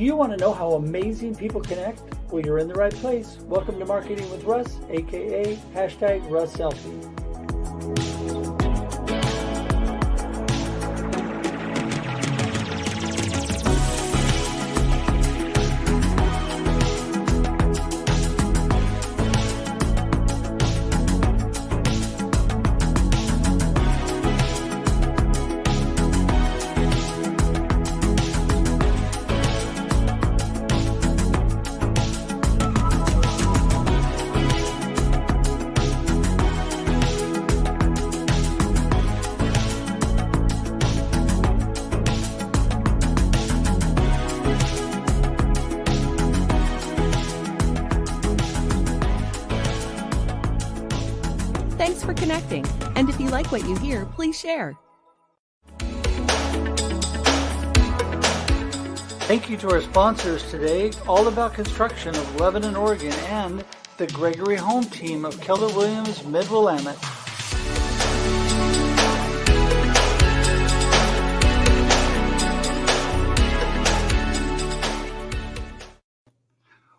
you want to know how amazing people connect? Well, you're in the right place. Welcome to Marketing with Russ, aka #RussSelfie. Thanks for connecting. And if you like what you hear, please share. Thank you to our sponsors today, All About Construction of Lebanon, Oregon, and the Gregory Home Team of Keller Williams, Mid-Willamette.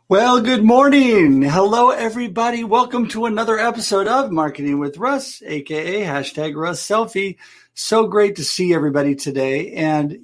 Well, good morning. Hello, everybody. Welcome to another episode of Marketing with Russ, aka #RussSelfie. So great to see everybody today. And,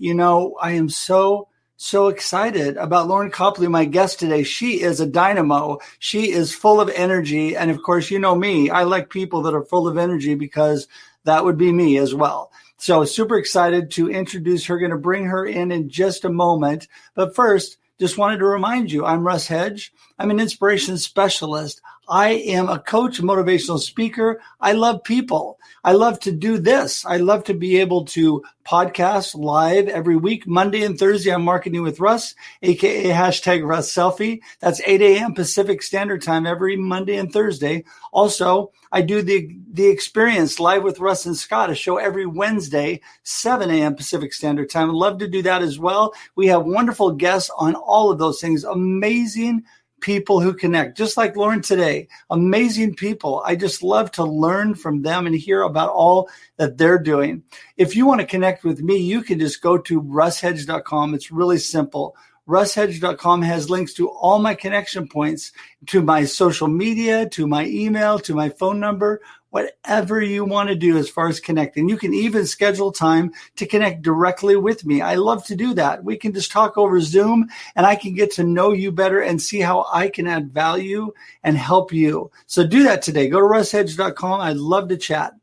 I am so excited about Loryn Copley, my guest today. She is a dynamo. She is full of energy. And of course, you know me, I like people that are full of energy because that would be me as well. So super excited to introduce her. Going to bring her in just a moment. But first, just wanted to remind you, I'm Russ Hedge. I'm an inspiration specialist. I am a coach, motivational speaker. I love people. I love to do this. I love to be able to podcast live every week, Monday and Thursday on Marketing with Russ, aka #RussSelfie. That's 8 a.m. Pacific Standard Time every Monday and Thursday. Also, I do the experience live with Russ and Scott, a show every Wednesday, 7 a.m. Pacific Standard Time. I'd love to do that as well. We have wonderful guests on all of those things. Amazing people who connect, just like Loryn today. Amazing people. I just love to learn from them and hear about all that they're doing. If you want to connect with me, you can just go to russhedge.com. It's really simple. russhedge.com has links to all my connection points, to my social media, to my email, to my phone number, whatever you want to do as far as connecting. You can even schedule time to connect directly with me. I love to do that. We can just talk over Zoom and I can get to know you better and see how I can add value and help you. So do that today. Go to russhedge.com. I'd love to chat.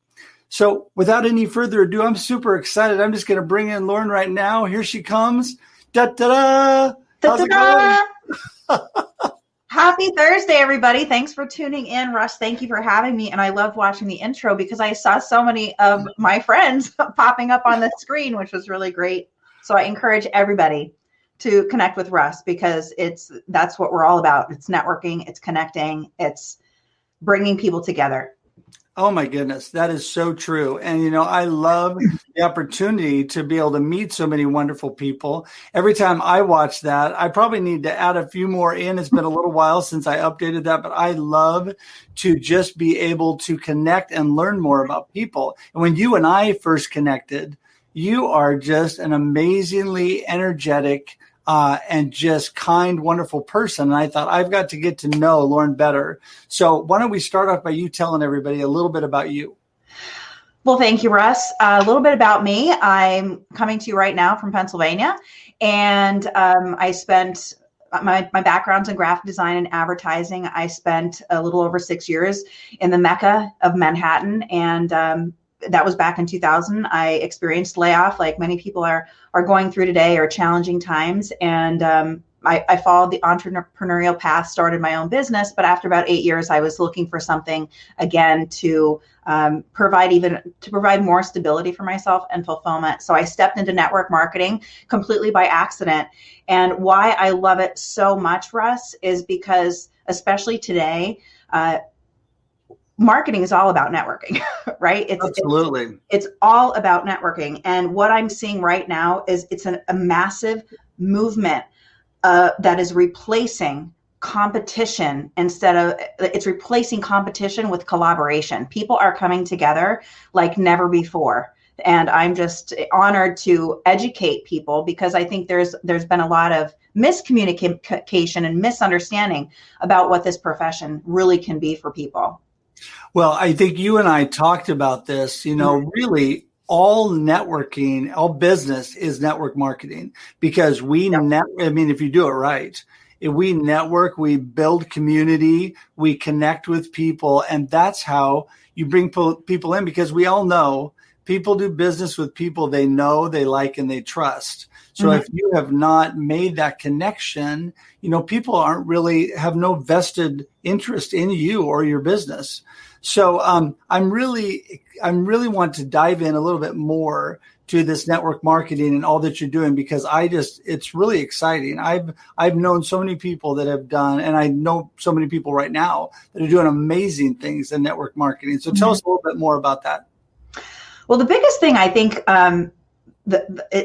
So without any further ado, I'm super excited. I'm just going to bring in Loryn right now. Here she comes. Da-da-da! How's it going? Happy Thursday, everybody. Thanks for tuning in. Russ, thank you for having me. And I loved watching the intro because I saw so many of my friends popping up on the screen, which was really great. So I encourage everybody to connect with Russ because that's what we're all about. It's networking, it's connecting, it's bringing people together. Oh my goodness, that is so true. And, I love the opportunity to be able to meet so many wonderful people. Every time I watch that, I probably need to add a few more in. It's been a little while since I updated that, but I love to just be able to connect and learn more about people. And when you and I first connected, you are just an amazingly energetic and just kind, wonderful person. And I thought, I've got to get to know Loryn better. So why don't we start off by you telling everybody a little bit about you? Well, thank you, Russ. A little bit about me. I'm coming to you right now from Pennsylvania. And I spent my background's in graphic design and advertising. I spent a little over 6 years in the Mecca of Manhattan. And that was back in 2000. I experienced layoff like many people are going through today, or challenging times. And I followed the entrepreneurial path, started my own business. But after about 8 years, I was looking for something again to provide more stability for myself and fulfillment. So I stepped into network marketing completely by accident. And why I love it so much, Russ, is because especially today, marketing is all about networking, right? Absolutely. It's all about networking. And what I'm seeing right now is it's a massive movement that is replacing competition it's replacing competition with collaboration. People are coming together like never before. And I'm just honored to educate people because I think there's been a lot of miscommunication and misunderstanding about what this profession really can be for people. Well, I think you and I talked about this, really all networking, all business is network marketing, because if you do it right, if we network, we build community, we connect with people, and that's how you bring people in, because we all know people do business with people they know, they like, and they trust. So if you have not made that connection, people have no vested interest in you or your business. So I'm really want to dive in a little bit more to this network marketing and all that you're doing, because it's really exciting. I've known so many people that have done, and I know so many people right now that are doing amazing things in network marketing. So tell us a little bit more about that. Well, the biggest thing, I think,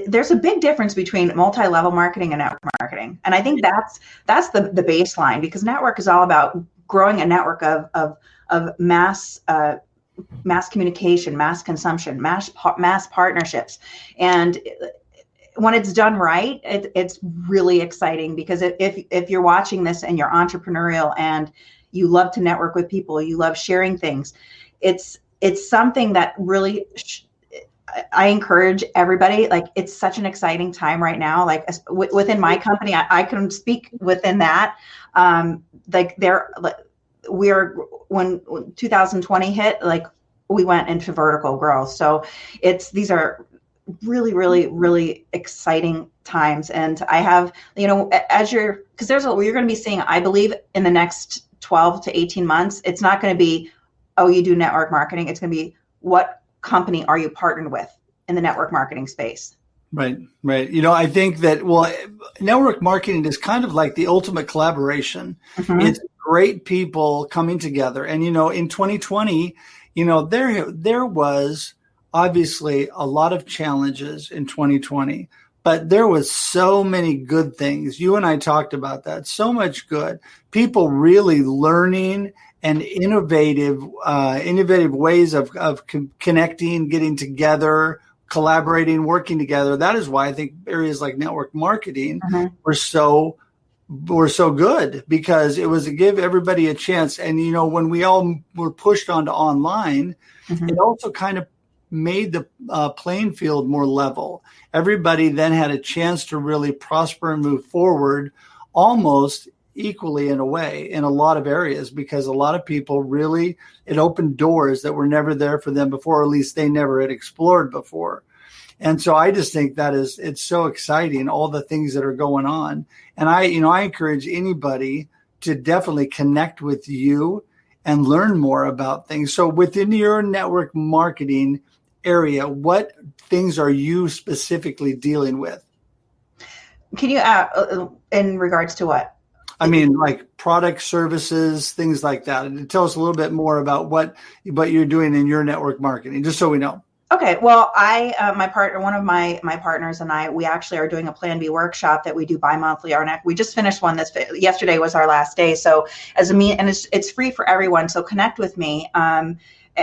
there's a big difference between multi-level marketing and network marketing. And I think that's the baseline, because network is all about growing a network of mass communication, mass consumption, mass partnerships. And when it's done right, it's really exciting, because if you're watching this and you're entrepreneurial and you love to network with people, you love sharing things, it's something that really I encourage everybody. Like, it's such an exciting time right now. Like, within my company, I can speak within that. When 2020 hit, like, we went into vertical growth. So these are really, really, really exciting times. And I have, because you're going to be seeing, I believe, in the next 12 to 18 months, it's not going to be, oh, you do network marketing. It's going to be, what company are you partnered with in the network marketing space? Right. I think that, network marketing is kind of like the ultimate collaboration. It's great people coming together. And, in 2020, there was obviously a lot of challenges in 2020, but there was so many good things. You and I talked about that. So much good. People really learning and innovative ways of connecting, getting together, collaborating, working together. That is why I think areas like network marketing were so good, because it was to give everybody a chance. And, when we all were pushed onto online, it also kind of made the playing field more level. Everybody then had a chance to really prosper and move forward almost equally, in a way, in a lot of areas, because a lot of people really, it opened doors that were never there for them before, or at least they never had explored before. And so I just think it's so exciting, all the things that are going on. And I encourage anybody to definitely connect with you and learn more about things. So within your network marketing area, what things are you specifically dealing with? Can you, in regards to what? I mean, like product, services, things like that. And tell us a little bit more about what you're doing in your network marketing, just so we know. Okay. Well, one of my partners and I, we actually are doing a Plan B workshop that we do bi-monthly. We just finished one yesterday was our last day. So and it's free for everyone. So connect with me.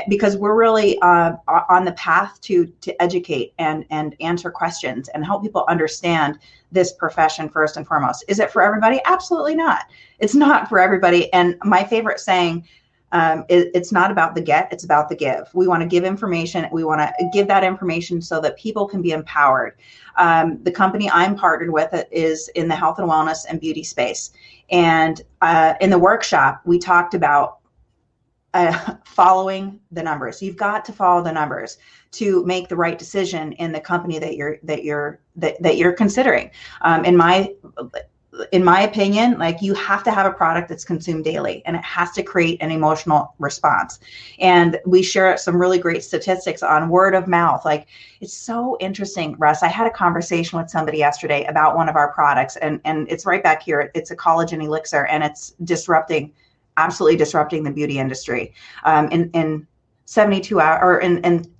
Because we're really on the path to educate and answer questions and help people understand this profession first and foremost. Is it for everybody? Absolutely not. It's not for everybody. And my favorite saying, it's not about the get, it's about the give. We want to give information. We want to give that information so that people can be empowered. The company I'm partnered with is in the health and wellness and beauty space. And in the workshop, we talked about following the numbers. You've got to follow the numbers to make the right decision in the company that you're considering. In my opinion, like, you have to have a product that's consumed daily, and it has to create an emotional response. And we share some really great statistics on word of mouth. Like, it's so interesting, Russ. I had a conversation with somebody yesterday about one of our products, and it's right back here. It's a collagen elixir, and it's absolutely disrupting the beauty industry. In 72 hours, in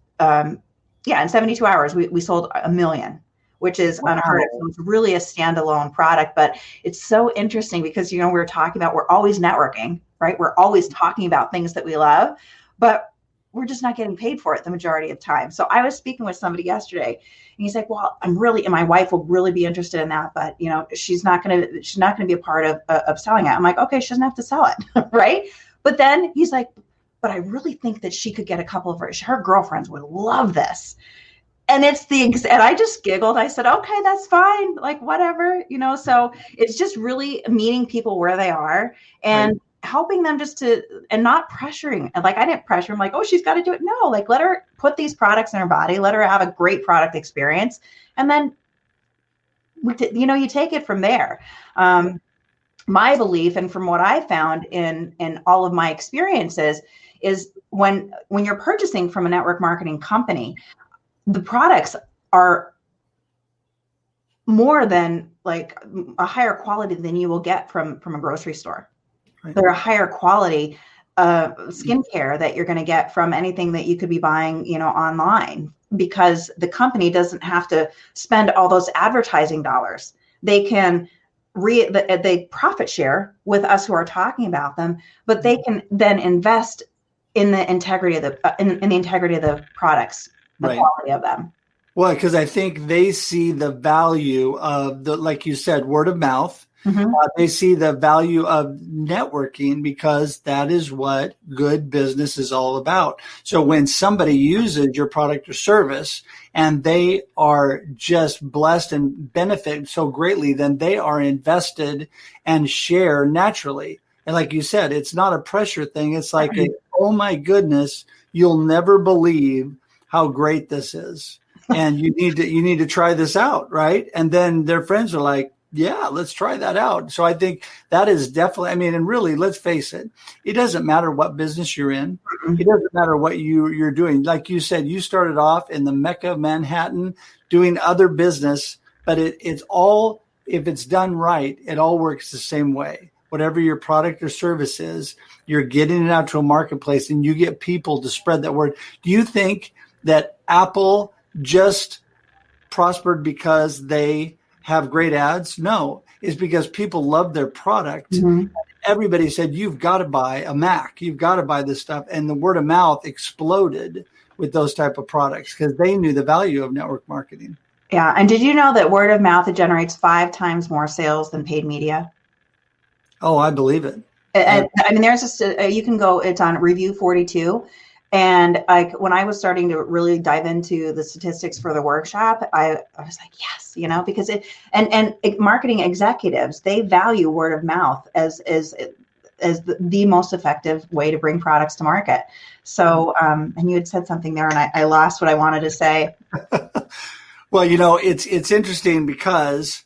72 hours, we sold 1 million, which is unheard of. So it's really a standalone product, but it's so interesting because, we're talking about, we're always networking, right? We're always talking about things that we love, but we're just not getting paid for it the majority of time. So I was speaking with somebody yesterday, and he's like, well, and my wife will really be interested in that, but she's not going to be a part of selling it. I'm like, okay, she doesn't have to sell it. Right. But then he's like, but I really think that she could get a couple of her girlfriends would love this. And and I just giggled. I said, okay, that's fine. Like, whatever, so it's just really meeting people where they are and helping them and not pressuring. And like, I didn't pressure him like, oh, she's got to do it. No, like, let her put these products in her body, let her have a great product experience. And then, you take it from there. My belief, and from what I found in all of my experiences, is when you're purchasing from a network marketing company, the products are more than like a higher quality than you will get from a grocery store. Right. They're a higher quality skincare that you're going to get from anything that you could be buying, online, because the company doesn't have to spend all those advertising dollars. They can they profit share with us who are talking about them, but they can then invest in the integrity of the products. The quality of them. Well, because I think they see the value of like you said, word of mouth. Mm-hmm. They see the value of networking, because that is what good business is all about. So when somebody uses your product or service and they are just blessed and benefit so greatly, then they are invested and share naturally. And like you said, it's not a pressure thing. It's like, oh my goodness, you'll never believe how great this is. And you need to try this out. Right. And then their friends are like, yeah, let's try that out. So I think that is definitely, and really, let's face it. It doesn't matter what business you're in. It doesn't matter what you're doing. Like you said, you started off in the Mecca of Manhattan doing other business, but it's all, if it's done right, it all works the same way. Whatever your product or service is, you're getting it out to a marketplace and you get people to spread that word. Do you think that Apple just prospered because they have great ads? No, it's because people love their product. Mm-hmm. Everybody said, you've got to buy a Mac. You've got to buy this stuff. And the word of mouth exploded with those type of products because they knew the value of network marketing. Yeah. And did you know that word of mouth, it generates 5 times more sales than paid media? Oh, I believe it. There's you can go, it's on Review 42. And when I was starting to really dive into the statistics for the workshop, I was like, yes, because marketing executives, they value word of mouth as the most effective way to bring products to market. So, and you had said something there and I lost what I wanted to say. Well, it's interesting because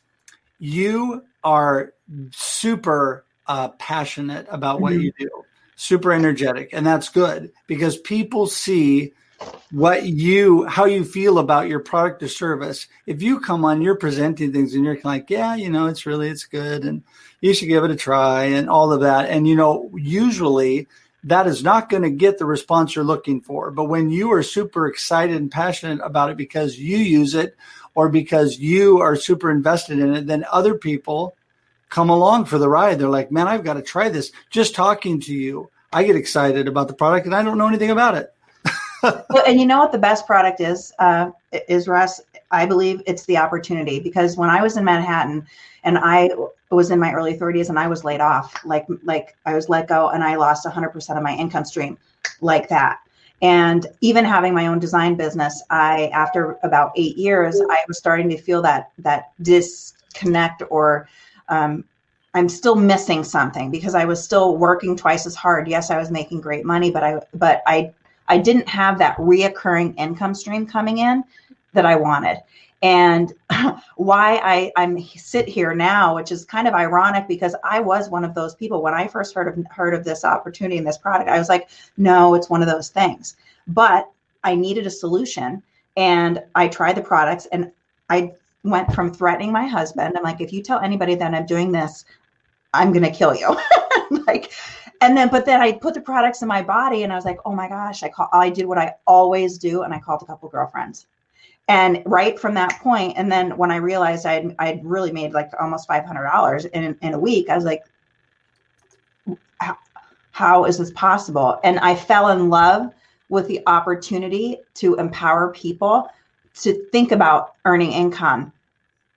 you are super passionate about what you do. Super energetic. And that's good because people see how you feel about your product or service. If you come on, you're presenting things and you're like, yeah, it's good. And you should give it a try and all of that. And, usually that is not going to get the response you're looking for. But when you are super excited and passionate about it because you use it or because you are super invested in it, then other people come along for the ride. They're like, man, I've got to try this. Just talking to you, I get excited about the product and I don't know anything about it. Well, and you know what the best product is Russ? I believe it's the opportunity, because when I was in Manhattan and I was in my early 30s and I was laid off, like I was let go and I lost 100% of my income stream like that. And even having my own design business, after about 8 years, I was starting to feel that disconnect, or I'm still missing something because I was still working twice as hard. Yes, I was making great money, but I didn't have that reoccurring income stream coming in that I wanted. And why I'm sit here now, which is kind of ironic, because I was one of those people when I first heard of this opportunity and this product. I was like, no, it's one of those things. But I needed a solution, and I tried the products, and I went from threatening my husband. I'm like, if you tell anybody that I'm doing this, I'm going to kill you. But then I put the products in my body and I was like, oh my gosh, I did what I always do. And I called a couple girlfriends. And right from that point, and then when I realized I'd really made like almost $500 in a week, I was like, how is this possible? And I fell in love with the opportunity to empower people to think about earning income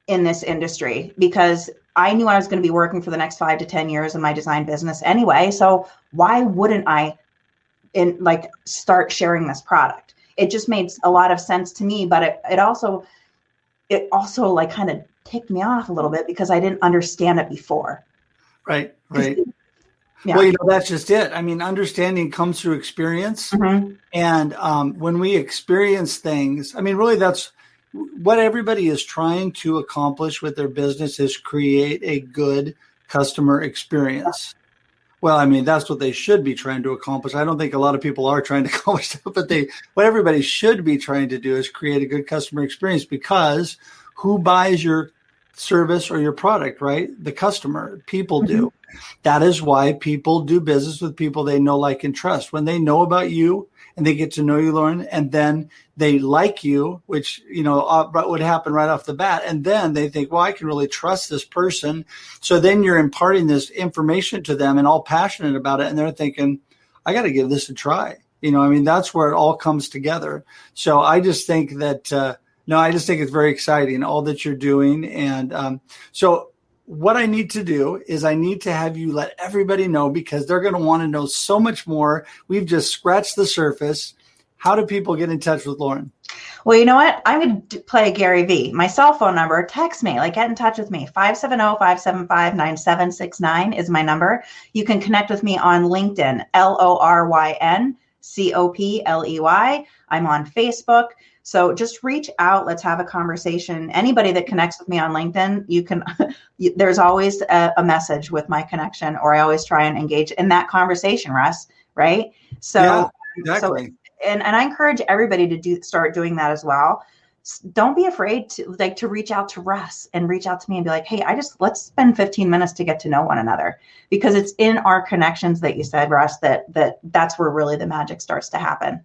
in this industry, because I knew I was going to be working for the next 5 to 10 years in my design business anyway. So why wouldn't I start sharing this product? It just made a lot of sense to me, but it also like kind of ticked me off a little bit because I didn't understand it before. Right. Yeah. Well, that's just it. I mean, understanding comes through experience. Mm-hmm. And when we experience things, I mean, really that's what everybody is trying to accomplish with their business, is create a good customer experience. Well, I mean, that's what they should be trying to accomplish. I don't think a lot of people are trying to accomplish that, but what everybody should be trying to do is create a good customer experience, because who buys your service or your product, right? The customer. People do. Mm-hmm. That is why people do business with people they know, like, and trust. When they know about you and they get to know you, Loryn, and then they like you, which, would happen right off the bat. And then they think, well, I can really trust this person. So then you're imparting this information to them and all passionate about it. And they're thinking, I got to give this a try. That's where it all comes together. So I just think that, I just think it's very exciting, all that you're doing. And so what I need to do is I need to have you let everybody know, because they're going to want to know so much more. We've just scratched the surface. How do people get in touch with Loryn? Well, you know what? I'm going to play Gary V. My cell phone number, text me, get in touch with me. 570-575-9769 is my number. You can connect with me on LinkedIn, LorynCopley. I'm on Facebook. So just reach out. Let's have a conversation. Anybody that connects with me on LinkedIn, you can, there's always a message with my connection, or I always try and engage in that conversation, Russ. Right. So, yeah, exactly. And I encourage everybody to start doing that as well. Don't be afraid to reach out to Russ and reach out to me and be like, hey, let's spend 15 minutes to get to know one another, because it's in our connections that you said, Russ, that's where really the magic starts to happen.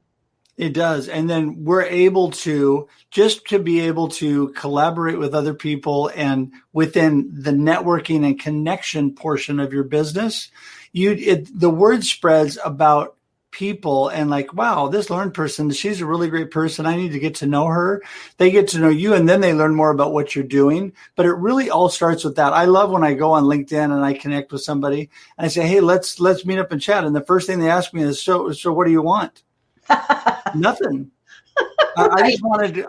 It does. And then we're able to be able to collaborate with other people, and within the networking and connection portion of your business, the word spreads about people, and wow, this Loryn person, she's a really great person. I need to get to know her. They get to know you, and then they learn more about what you're doing. But it really all starts with that. I love when I go on LinkedIn and I connect with somebody and I say, hey, let's meet up and chat. And the first thing they ask me is, so what do you want? Nothing. I wanted to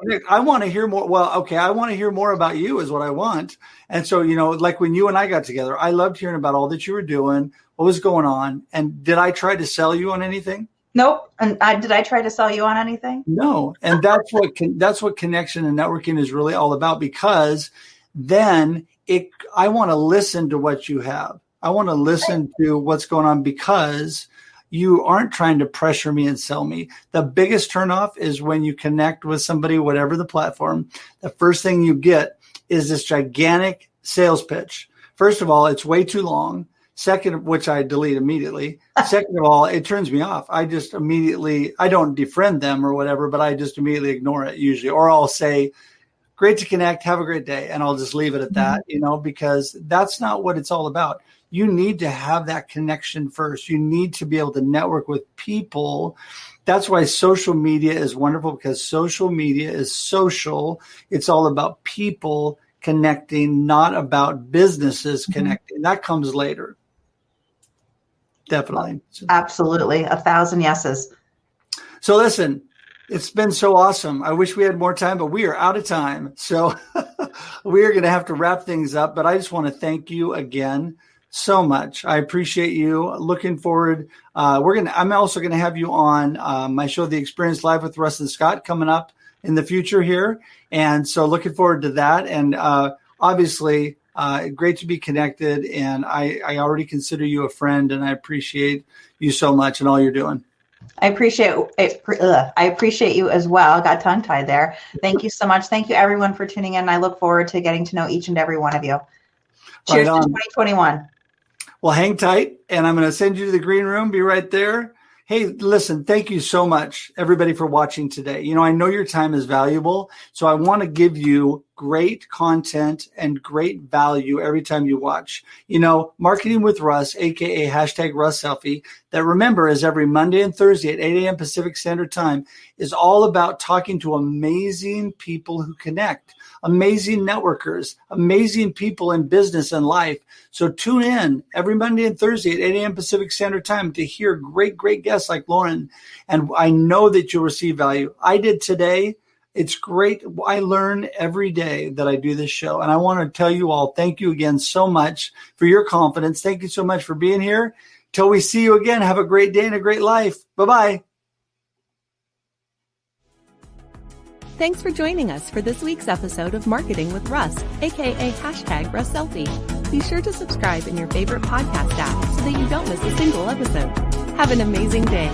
connect. I want to hear more. Well, okay. I want to hear more about you is what I want. And so, when you and I got together, I loved hearing about all that you were doing, what was going on. And did I try to sell you on anything? Nope. And did I try to sell you on anything? No. And that's what connection and networking is really all about, because then I want to listen to what you have. I want to listen to what's going on, because you aren't trying to pressure me and sell me. The biggest turnoff is when you connect with somebody, whatever the platform, the first thing you get is this gigantic sales pitch. First of all, it's way too long. Second, which I delete immediately. Second of all, it turns me off. I don't defriend them or whatever, but I just immediately ignore it usually. Or I'll say, great to connect, have a great day. And I'll just leave it at that, because that's not what it's all about. You need to have that connection first. You need to be able to network with people. That's why social media is wonderful, because social media is social. It's all about people connecting, not about businesses connecting. That comes later. Definitely. Absolutely. 1,000 yeses. So listen, it's been so awesome. I wish we had more time, but we are out of time. So we are going to have to wrap things up, but I just want to thank you again so much. I appreciate you. Looking forward. I'm also going to have you on my show, The Experience Live with Russ and Scott, coming up in the future here. And so looking forward to that. And obviously, great to be connected. And I already consider you a friend, and I appreciate you so much and all you're doing. I appreciate you as well. Got tongue tied there. Thank you so much. Thank you everyone for tuning in. I look forward to getting to know each and every one of you. Cheers to 2021. Well, hang tight, and I'm going to send you to the green room. Be right there. Hey, listen, thank you so much, everybody, for watching today. I know your time is valuable, so I want to give you great content and great value every time you watch. Marketing with Russ, aka hashtag Russ Selfie, that remember is every Monday and Thursday at 8 a.m. Pacific Standard Time, is all about talking to amazing people who connect, amazing networkers, amazing people in business and life. So tune in every Monday and Thursday at 8 a.m. Pacific Standard Time to hear great guests like Loryn. And I know that you'll receive value. I did today. It's great. I learn every day that I do this show. And I want to tell you all, thank you again so much for your confidence. Thank you so much for being here. Till we see you again, have a great day and a great life. Bye-bye. Thanks for joining us for this week's episode of Marketing with Russ, aka hashtag Russ Selfie. Be sure to subscribe in your favorite podcast app so that you don't miss a single episode. Have an amazing day.